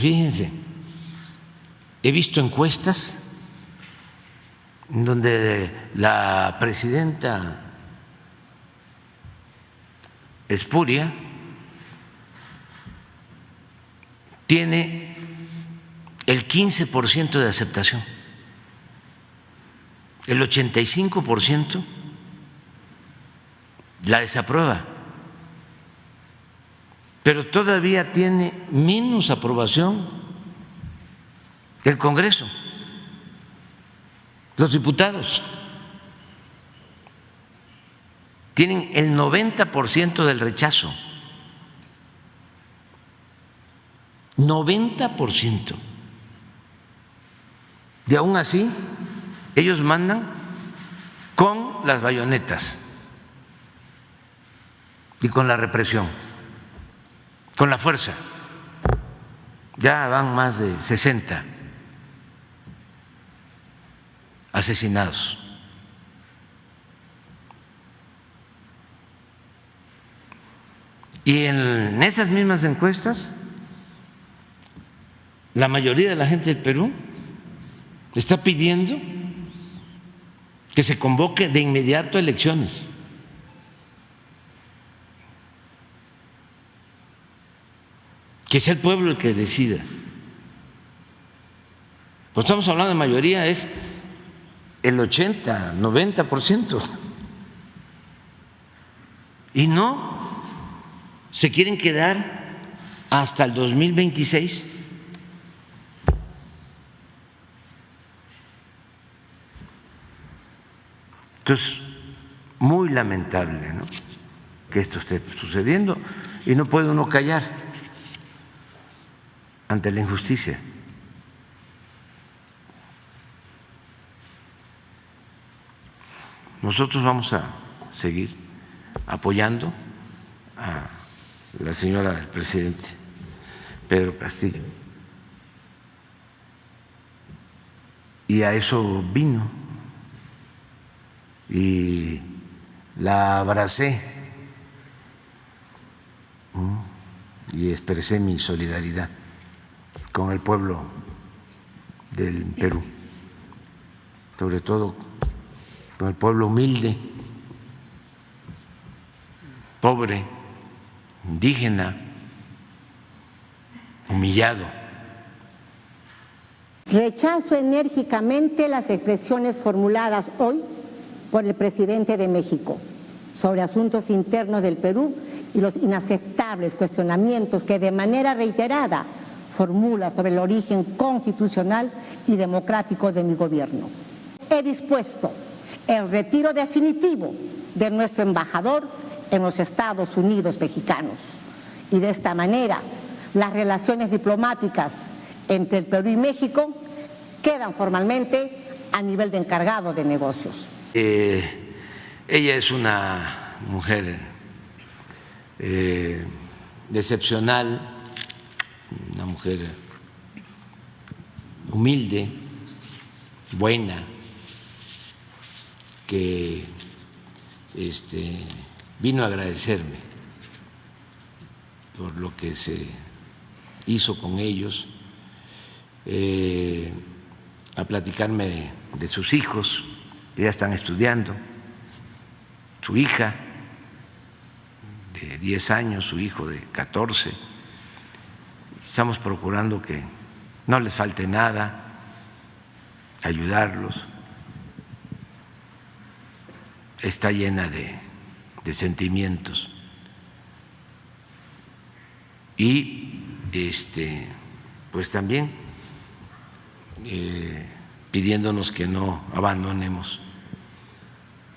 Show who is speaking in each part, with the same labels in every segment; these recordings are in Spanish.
Speaker 1: fíjense, he visto encuestas en donde la presidenta espuria tiene el 15% de aceptación, el 85% la desaprueba, pero todavía tiene menos aprobación el Congreso, los diputados tienen el 90% del rechazo, 90%. Y aún así, ellos mandan con las bayonetas y con la represión, con la fuerza. Ya van más de 60 asesinados. Y en esas mismas encuestas, la mayoría de la gente del Perú está pidiendo que se convoque de inmediato a elecciones. Que sea el pueblo el que decida. Pues estamos hablando de mayoría, es el 80, 90%. Y no se quieren quedar hasta el 2026. Entonces, muy lamentable, ¿no?, que esto esté sucediendo y no puede uno callar ante la injusticia. Nosotros vamos a seguir apoyando a la señora del presidente Pedro Castillo, y a eso vino, y la abracé y expresé mi solidaridad con el pueblo del Perú, sobre todo con el pueblo humilde, pobre, indígena, humillado.
Speaker 2: Rechazo enérgicamente las expresiones formuladas hoy por el presidente de México sobre asuntos internos del Perú y los inaceptables cuestionamientos que de manera reiterada formula sobre el origen constitucional y democrático de mi gobierno. He dispuesto el retiro definitivo de nuestro embajador en los Estados Unidos mexicanos, y de esta manera las relaciones diplomáticas entre el Perú y México quedan formalmente a nivel de encargado de negocios.
Speaker 1: Ella es una mujer excepcional, una mujer humilde, buena, que vino a agradecerme por lo que se hizo con ellos, a platicarme de sus hijos, que ya están estudiando, su hija de 10 años, su hijo de 14. Estamos procurando que no les falte nada, ayudarlos. Está llena de sentimientos y pues también pidiéndonos que no abandonemos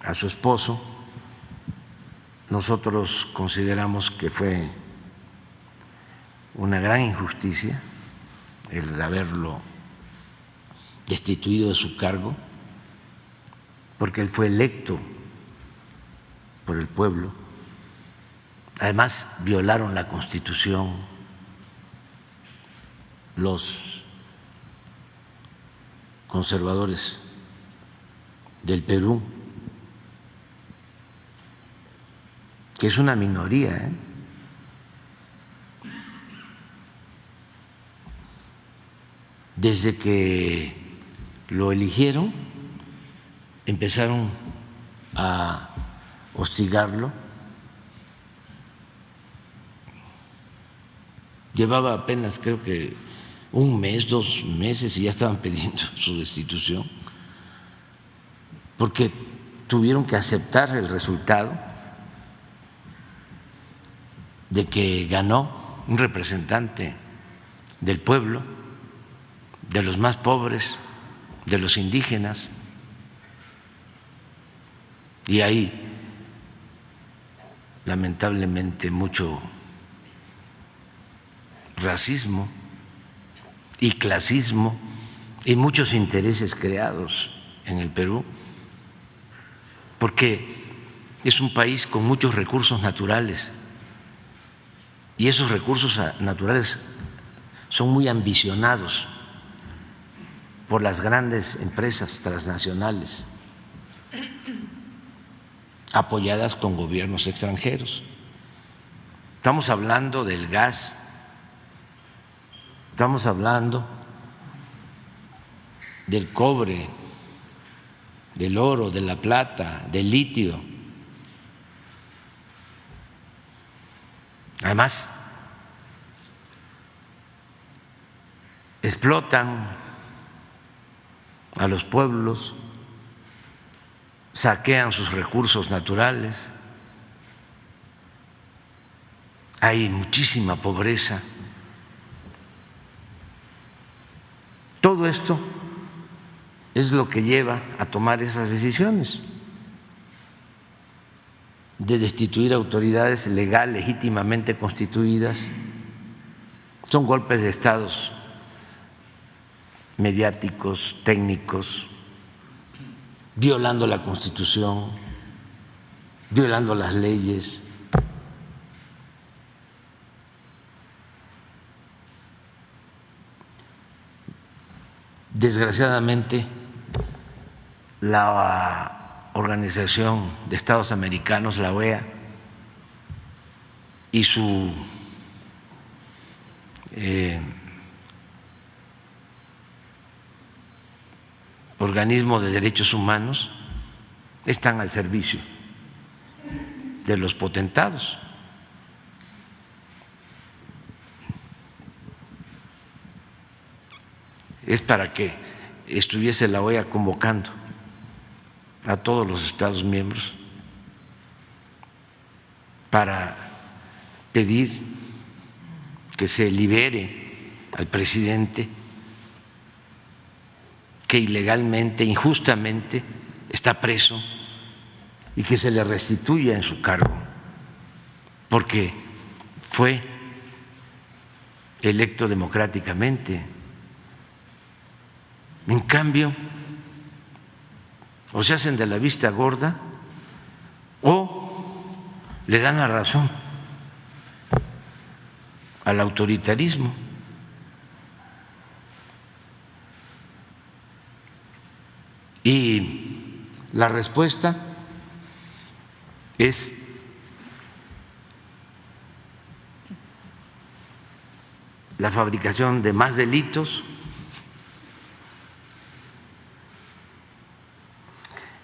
Speaker 1: a su esposo. Nosotros consideramos que fue una gran injusticia el haberlo destituido de su cargo, porque él fue electo por el pueblo. Además, violaron la Constitución los conservadores del Perú, que es una minoría, desde que lo eligieron, empezaron a hostigarlo. Llevaba apenas, creo que un mes, 2 meses, y ya estaban pidiendo su destitución, porque tuvieron que aceptar el resultado de que ganó un representante del pueblo, de los más pobres, de los indígenas, y hay lamentablemente mucho racismo y clasismo y muchos intereses creados en el Perú, porque es un país con muchos recursos naturales y esos recursos naturales son muy ambicionados por las grandes empresas transnacionales apoyadas con gobiernos extranjeros. Estamos hablando del gas, estamos hablando del cobre, del oro, de la plata, del litio. Además, explotan a los pueblos, saquean sus recursos naturales, hay muchísima pobreza. Todo esto es lo que lleva a tomar esas decisiones de destituir autoridades legítimamente constituidas. Son golpes de Estado mediáticos, técnicos, violando la Constitución, violando las leyes. Desgraciadamente, la Organización de Estados Americanos, la OEA, y su organismo de derechos humanos están al servicio de los potentados. Es para que estuviese la OEA convocando a todos los Estados miembros para pedir que se libere al presidente que ilegalmente, injustamente está preso y que se le restituya en su cargo, porque fue electo democráticamente. En cambio, o se hacen de la vista gorda o le dan la razón al autoritarismo. Y la respuesta es la fabricación de más delitos,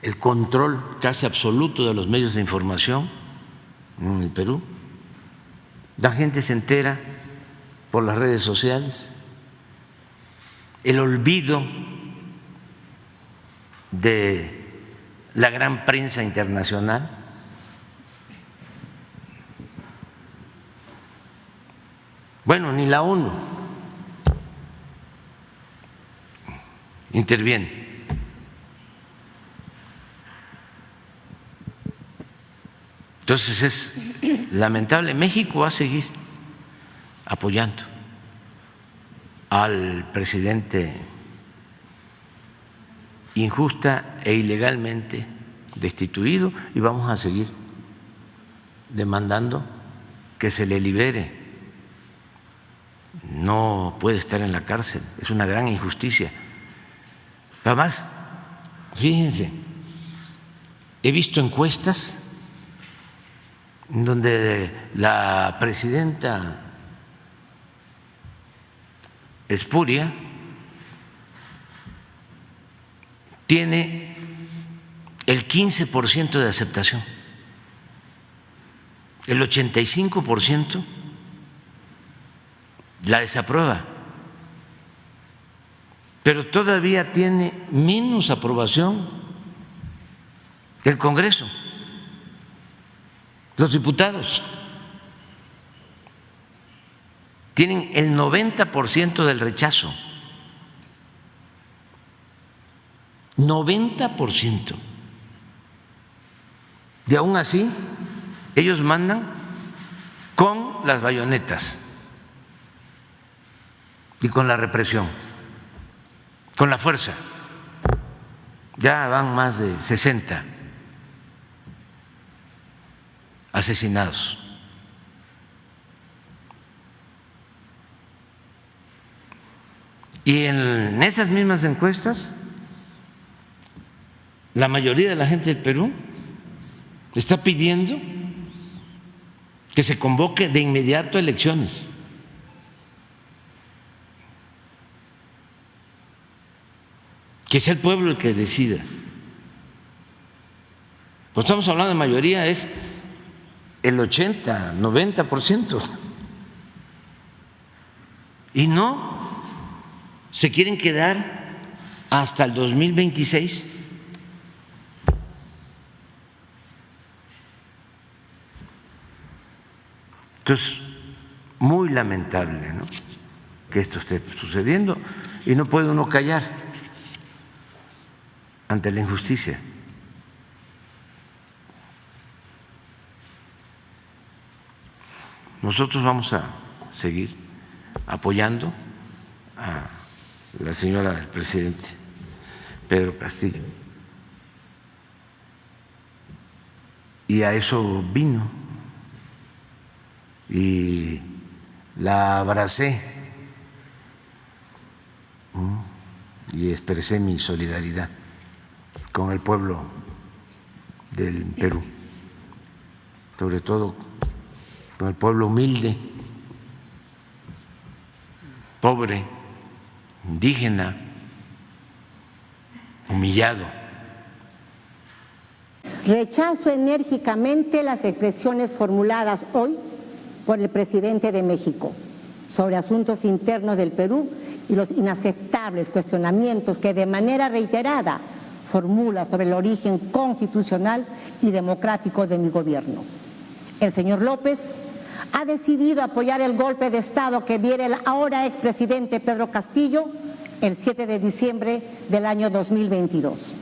Speaker 1: el control casi absoluto de los medios de información en el Perú. La gente se entera por las redes sociales, el olvido de la gran prensa internacional. Bueno, ni la ONU interviene. Entonces es lamentable. México va a seguir apoyando al presidente injusta e ilegalmente destituido y vamos a seguir demandando que se le libere. No puede estar en la cárcel, es una gran injusticia. Además, fíjense, he visto encuestas donde la presidenta espuria tiene el 15% de aceptación, el 85% la desaprueba, pero todavía tiene menos aprobación que el Congreso, los diputados tienen el 90% del rechazo, 90%. Y aún así, ellos mandan con las bayonetas y con la represión, con la fuerza. Ya van más de 60 asesinados. Y en esas mismas encuestas, la mayoría de la gente del Perú está pidiendo que se convoque de inmediato elecciones. Que sea el pueblo el que decida. Pues estamos hablando de mayoría, es el 80, 90%. Y no se quieren quedar hasta el 2026. Entonces, muy lamentable, ¿no?, que esto esté sucediendo, y no puede uno callar ante la injusticia. Nosotros vamos a seguir apoyando a la señora del presidente Pedro Castillo, y a eso vino, y la abracé y expresé mi solidaridad con el pueblo del Perú, sobre todo con el pueblo humilde, pobre, indígena, humillado.
Speaker 2: Rechazo enérgicamente las expresiones formuladas hoy por el presidente de México sobre asuntos internos del Perú y los inaceptables cuestionamientos que de manera reiterada formula sobre el origen constitucional y democrático de mi gobierno. El señor López ha decidido apoyar el golpe de Estado que diera el ahora expresidente Pedro Castillo el 7 de diciembre del año 2022,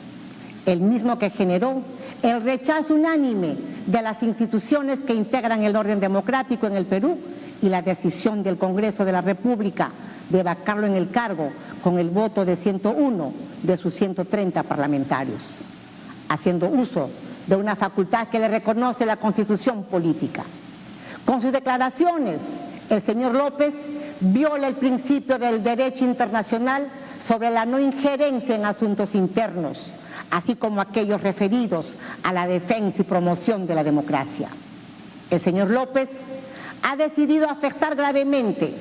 Speaker 2: el mismo que generó el rechazo unánime de las instituciones que integran el orden democrático en el Perú y la decisión del Congreso de la República de vacarlo en el cargo con el voto de 101 de sus 130 parlamentarios, haciendo uso de una facultad que le reconoce la Constitución política. Con sus declaraciones, el señor López viola el principio del derecho internacional sobre la no injerencia en asuntos internos, así como aquellos referidos a la defensa y promoción de la democracia. El señor López ha decidido afectar gravemente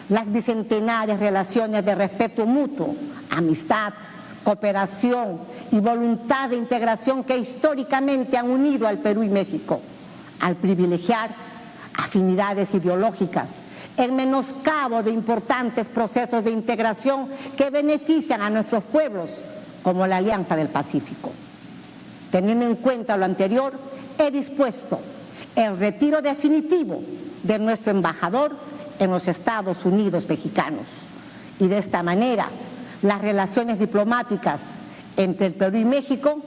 Speaker 2: las bicentenarias relaciones de respeto mutuo, amistad, cooperación y voluntad de integración que históricamente han unido al Perú y México, al privilegiar afinidades ideológicas en menoscabo de importantes procesos de integración que benefician a nuestros pueblos, como la Alianza del Pacífico. Teniendo en cuenta lo anterior, he dispuesto el retiro definitivo de nuestro embajador en los Estados Unidos mexicanos, y de esta manera las relaciones diplomáticas entre el Perú y México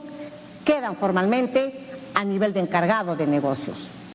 Speaker 2: quedan formalmente a nivel de encargado de negocios.